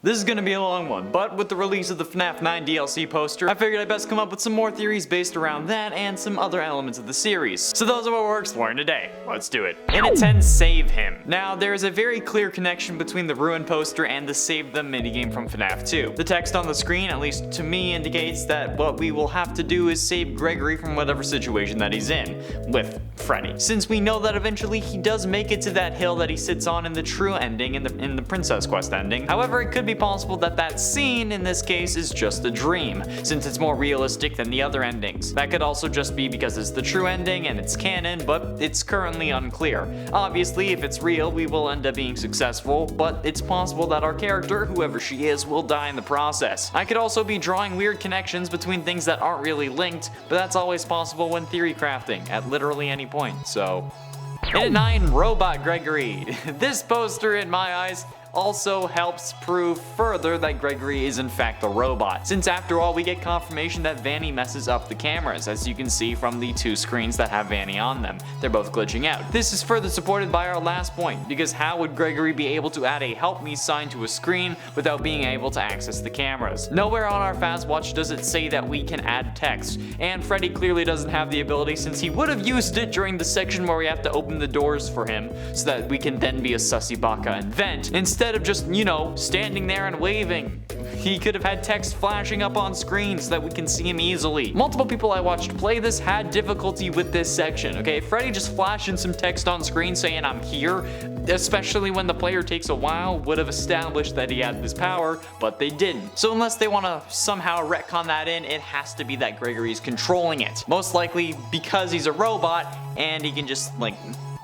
This is gonna be a long one, but with the release of the FNAF 9 DLC poster, I figured I'd best come up with some more theories based around that and some other elements of the series. So those are what we're exploring today. Let's do it. In it 10, save him. Now, there is a very clear connection between the Ruin poster and the Save Them minigame from FNAF 2. The text on the screen, at least to me, indicates that what we will have to do is save Gregory from whatever situation that he's in, with Freddy. Since we know that eventually he does make it to that hill that he sits on in the true ending, in the Princess Quest ending. However, it could be possible that that scene in this case is just a dream, since it's more realistic than the other endings. That could also just be because it's the true ending and it's canon, but it's currently unclear. Obviously, if it's real, we will end up being successful, but it's possible that our character, whoever she is, will die in the process. I could also be drawing weird connections between things that aren't really linked, but that's always possible when theory crafting, at literally any point, so... In at 9, Robot Gregory. This poster, in my eyes, also helps prove further that Gregory is in fact a robot, since after all we get confirmation that Vanny messes up the cameras, as you can see from the two screens that have Vanny on them. They're both glitching out. This is further supported by our last point, because how would Gregory be able to add a help me sign to a screen without being able to access the cameras? Nowhere on our fast watch does it say that we can add text, and Freddy clearly doesn't have the ability since he would have used it during the section where we have to open the doors for him so that we can then be a sussy baka and vent, instead of just, you know, standing there and waving. He could have had text flashing up on screen so that we can see him easily. Multiple people I watched play this had difficulty with this section, okay? Freddy just flashing some text on screen saying I'm here, especially when the player takes a while, would have established that he had this power, but they didn't. So unless they want to somehow retcon that in, it has to be that Gregory's controlling it. Most likely because he's a robot and he can just, like,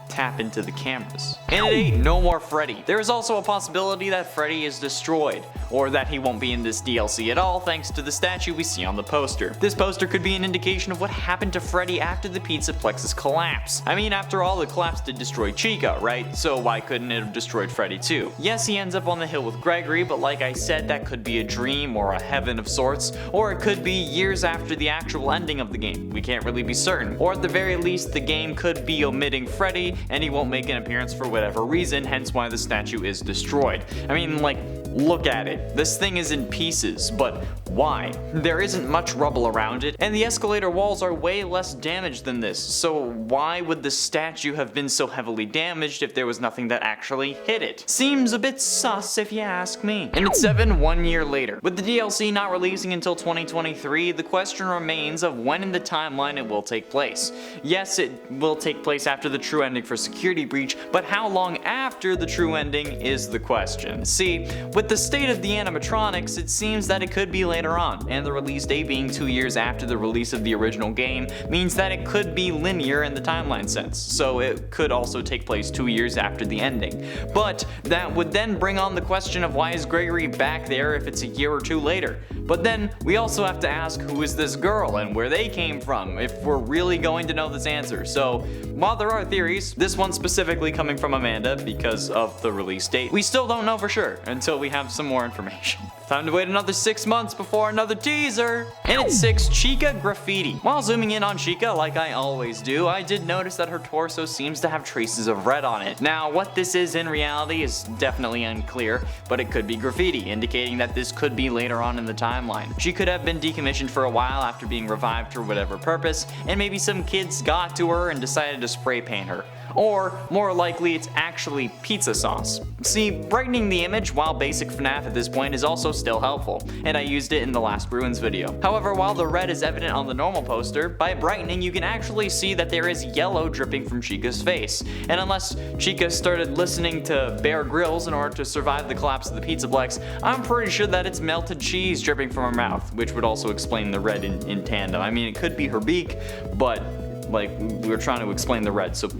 tap into the cameras. In at 8, no more Freddy. There is also a possibility that Freddy is destroyed, or that he won't be in this DLC at all thanks to the statue we see on the poster. This poster could be an indication of what happened to Freddy after the Pizzaplex's collapse. I mean, after all, the collapse did destroy Chica, right? So why couldn't it have destroyed Freddy too? Yes, he ends up on the hill with Gregory, but like I said, that could be a dream or a heaven of sorts, or it could be years after the actual ending of the game. We can't really be certain. Or at the very least, the game could be omitting Freddy and he won't make an appearance for whatever reason, hence why the statue is destroyed. I mean, like, look at it. This thing is in pieces, but why? There isn't much rubble around it, and the escalator walls are way less damaged than this, so why would the statue have been so heavily damaged if there was nothing that actually hit it? Seems a bit sus if you ask me. And it's 7 1 year later. With the DLC not releasing until 2023, the question remains of when in the timeline it will take place. Yes, it will take place after the true ending for Secuirty breach, but how long after the true ending is the question. See, with the state of the animatronics, it seems that it could be later on, and the release date being 2 years after the release of the original game means that it could be linear in the timeline sense, so it could also take place 2 years after the ending. But that would then bring on the question of why is Gregory back there if it's a year or 2 later? But then we also have to ask who is this girl and where they came from if we're really going to know this answer. So while there are theories, this one specifically coming from Amanda because of the release date, we still don't know for sure until we have some more information. Time to wait another 6 months before another teaser. And at 6, Chica Graffiti. While zooming in on Chica, like I always do, I did notice that her torso seems to have traces of red on it. Now, what this is in reality is definitely unclear, but it could be graffiti, indicating that this could be later on in the timeline. She could have been decommissioned for a while after being revived for whatever purpose, and maybe some kids got to her and decided to spray paint her. Or, more likely, it's actually pizza sauce. See, brightening the image while basic FNAF at this point is also still helpful, and I used it in the last Ruins video. However, while the red is evident on the normal poster, by brightening you can actually see that there is yellow dripping from Chica's face. And unless Chica started listening to Bear Grylls in order to survive the collapse of the Pizzaplex, I'm pretty sure that it's melted cheese dripping from her mouth, which would also explain the red in tandem. I mean, it could be her beak, but like, we were trying to explain the red, so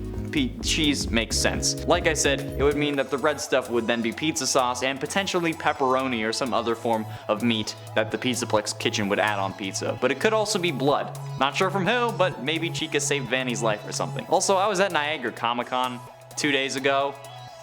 cheese makes sense. Like I said, it would mean that the red stuff would then be pizza sauce and potentially pepperoni or some other form of meat that the Pizzaplex kitchen would add on pizza. But it could also be blood. Not sure from who, but maybe Chica saved Vanny's life or something. Also, I was at Niagara Comic-Con 2 days ago,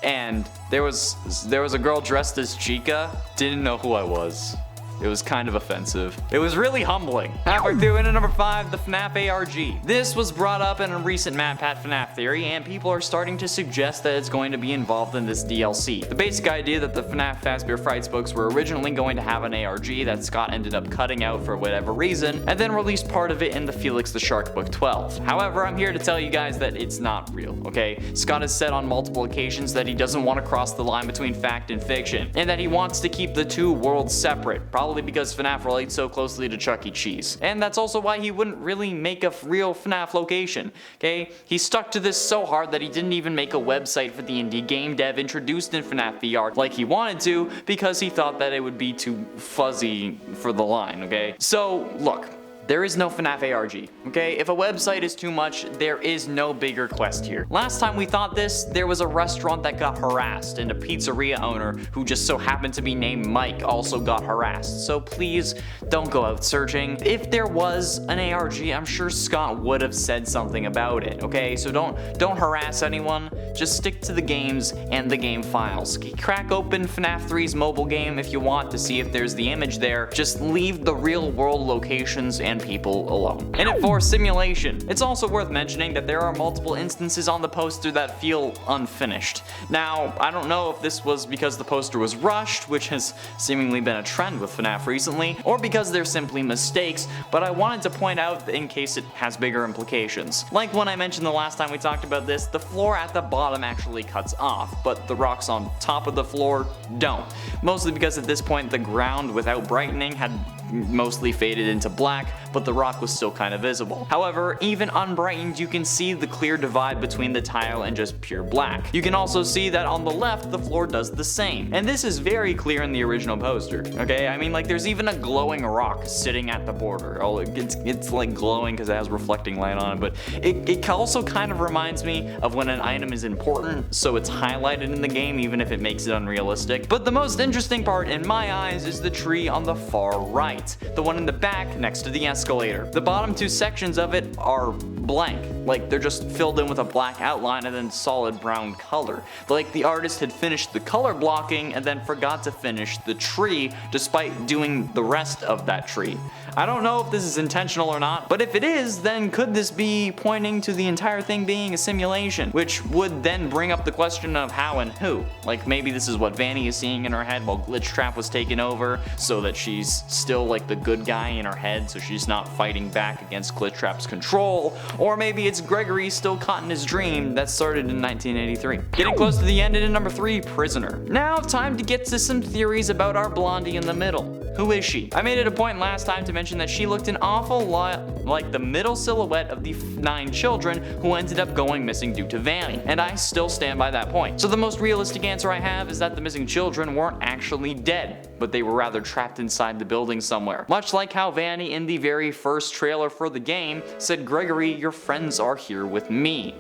and there was a girl dressed as Chica. Didn't know who I was. It was kind of offensive. It was really humbling. Halfway through, into number 5, the FNAF ARG. This was brought up in a recent MatPat FNAF theory, and people are starting to suggest that it's going to be involved in this DLC. The basic idea that the FNAF Fazbear Fright books were originally going to have an ARG that Scott ended up cutting out for whatever reason, and then released part of it in the Felix the Shark Book 12. However, I'm here to tell you guys that it's not real, okay? Scott has said on multiple occasions that he doesn't want to cross the line between fact and fiction, and that he wants to keep the two worlds separate, probably because FNAF relates so closely to Chuck E. Cheese. And that's also why he wouldn't really make a real FNAF location, okay? He stuck to this so hard that he didn't even make a website for the indie game dev introduced in FNAF VR like he wanted to, because he thought that it would be too fuzzy for the line, okay? So, look. There is no FNAF ARG, okay? If a website is too much, there is no bigger quest here. Last time we thought this, there was a restaurant that got harassed, and a pizzeria owner who just so happened to be named Mike also got harassed. So please, don't go out searching. If there was an ARG, I'm sure Scott would have said something about it, okay? So don't harass anyone, just stick to the games and the game files. Crack open FNAF 3's mobile game if you want to see if there's the image there. Just leave the real world locations and people alone. And at 4, simulation. It's also worth mentioning that there are multiple instances on the poster that feel unfinished. Now, I don't know if this was because the poster was rushed, which has seemingly been a trend with FNAF recently, or because they're simply mistakes, but I wanted to point out in case it has bigger implications. Like when I mentioned the last time we talked about this, the floor at the bottom actually cuts off, but the rocks on top of the floor don't. Mostly because at this point the ground without brightening had mostly faded into black, but the rock was still kind of visible. However, even unbrightened, you can see the clear divide between the tile and just pure black. You can also see that on the left, the floor does the same. And this is very clear in the original poster, okay? I mean, like, there's even a glowing rock sitting at the border. Oh, it's like glowing because it has reflecting light on it, but it also kind of reminds me of when an item is important, so it's highlighted in the game even if it makes it unrealistic. But the most interesting part in my eyes is the tree on the far right. The one in the back next to the escalator. The bottom 2 sections of it are blank, like they're just filled in with a black outline and then solid brown color. Like the artist had finished the color blocking and then forgot to finish the tree despite doing the rest of that tree. I don't know if this is intentional or not, but if it is, then could this be pointing to the entire thing being a simulation? Which would then bring up the question of how and who. Like maybe this is what Vanny is seeing in her head while Glitchtrap was taken over, so that she's still like the good guy in her head, so she's not fighting back against Glitchtrap's control. Or maybe it's Gregory still caught in his dream that started in 1983. Getting close to the end, into number 3, Prisoner. Now time to get to some theories about our blondie in the middle. Who is she? I made it a point last time to mention that she looked an awful lot like the middle silhouette of the 9 children who ended up going missing due to Vanny, and I still stand by that point. So the most realistic answer I have is that the missing children weren't actually dead, but they were rather trapped inside the building somewhere. Much like how Vanny in the very first trailer for the game said, "Gregory, your friends are here with me."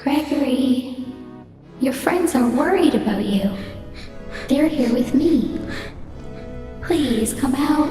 Gregory, your friends are worried about you. They're here with me. Please come out.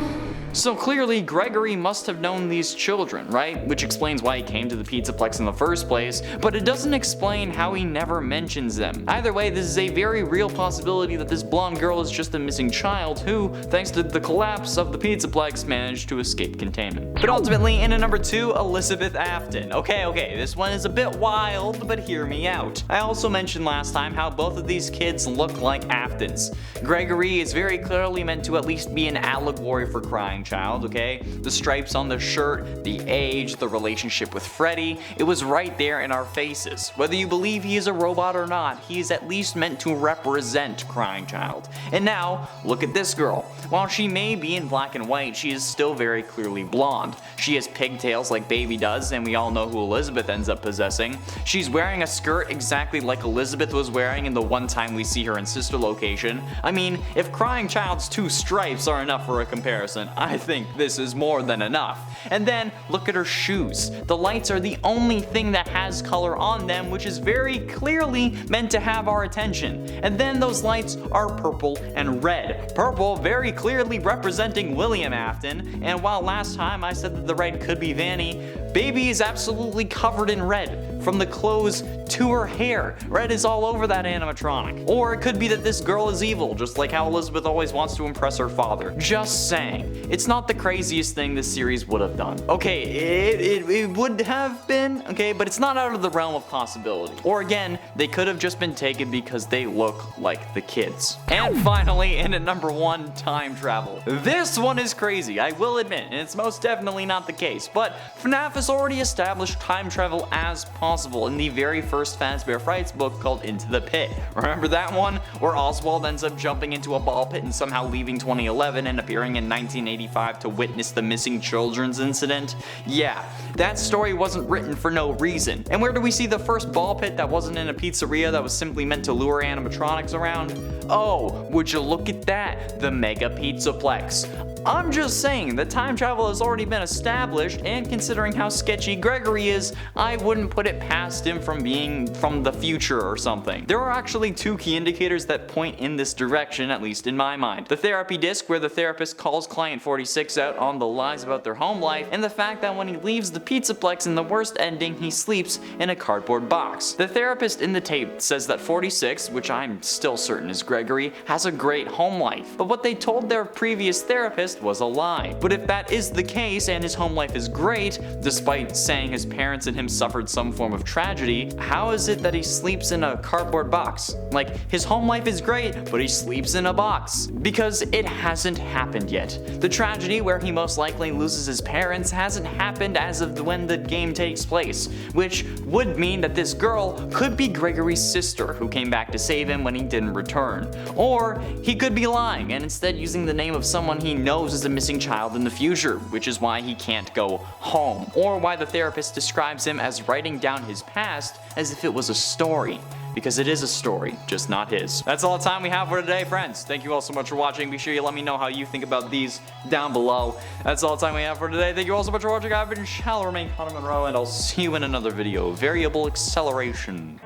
So clearly, Gregory must have known these children, right? Which explains why he came to the Pizzaplex in the first place, but it doesn't explain how he never mentions them. Either way, this is a very real possibility that this blonde girl is just a missing child who, thanks to the collapse of the Pizzaplex, managed to escape containment. But ultimately, in at number 2, Elizabeth Afton. Okay, this one is a bit wild, but hear me out. I also mentioned last time how both of these kids look like Aftons. Gregory is very clearly meant to at least be an allegory for crying child, okay? The stripes on the shirt, the age, the relationship with Freddy, it was right there in our faces. Whether you believe he is a robot or not, he is at least meant to represent crying child. And now, look at this girl. While she may be in black and white, she is still very clearly blonde. She has pigtails like Baby does, and we all know who Elizabeth ends up possessing. She's wearing a skirt exactly like Elizabeth was wearing in the one time we see her in Sister Location. I mean, if crying child's 2 stripes are enough for a comparison, I think this is more than enough. And then, look at her shoes. The lights are the only thing that has color on them, which is very clearly meant to have our attention. And then those lights are purple and red. Purple very clearly representing William Afton, and while last time I said that the red could be Vanny, Baby is absolutely covered in red, from the clothes to her hair. Red is all over that animatronic. Or it could be that this girl is evil, just like how Elizabeth always wants to impress her father. Just saying. It's not the craziest thing this series would have done. Okay, it would have been, okay, but it's not out of the realm of possibility. Or again, they could have just been taken because they look like the kids. And finally, in at number 1, time travel. This one is crazy, I will admit, and it's most definitely not the case, but FNAF has already established time travel as possible in the very first Fazbear Frights book called Into the Pit. Remember that one? Where Oswald ends up jumping into a ball pit and somehow leaving 2011 and appearing in 1985 to witness the missing children's incident? Yeah, that story wasn't written for no reason. And where do we see the first ball pit that wasn't in a pizzeria that was simply meant to lure animatronics around? Oh, would you look at that? The Mega Pizzaplex. I'm just saying that time travel has already been established, and considering how sketchy Gregory is, I wouldn't put it past him from being from the future or something. There are actually 2 key indicators that point in this direction, at least in my mind. The therapy disc, where the therapist calls client 46 out on the lies about their home life, and the fact that when he leaves the Pizzaplex in the worst ending, he sleeps in a cardboard box. The therapist in the tape says that 46, which I'm still certain is Gregory, has a great home life, but what they told their previous therapist was a lie. But if that is the case and his home life is great, despite saying his parents and him suffered some form of tragedy, how is it that he sleeps in a cardboard box? Like, his home life is great, but he sleeps in a box. Because it hasn't happened yet. The tragedy where he most likely loses his parents hasn't happened as of when the game takes place, which would mean that this girl could be Gregory's sister who came back to save him when he didn't return. Or he could be lying and instead using the name of someone he knows is a missing child in the future, which is why he can't go home. Or why the therapist describes him as writing down his past as if it was a story. Because it is a story, just not his. That's all the time we have for today, friends. Thank you all so much for watching. Be sure you let me know how you think about these down below. That's all the time we have for today. Thank you all so much for watching. I've been Shall Remain Connor Monroe, and I'll see you in another video. Variable acceleration.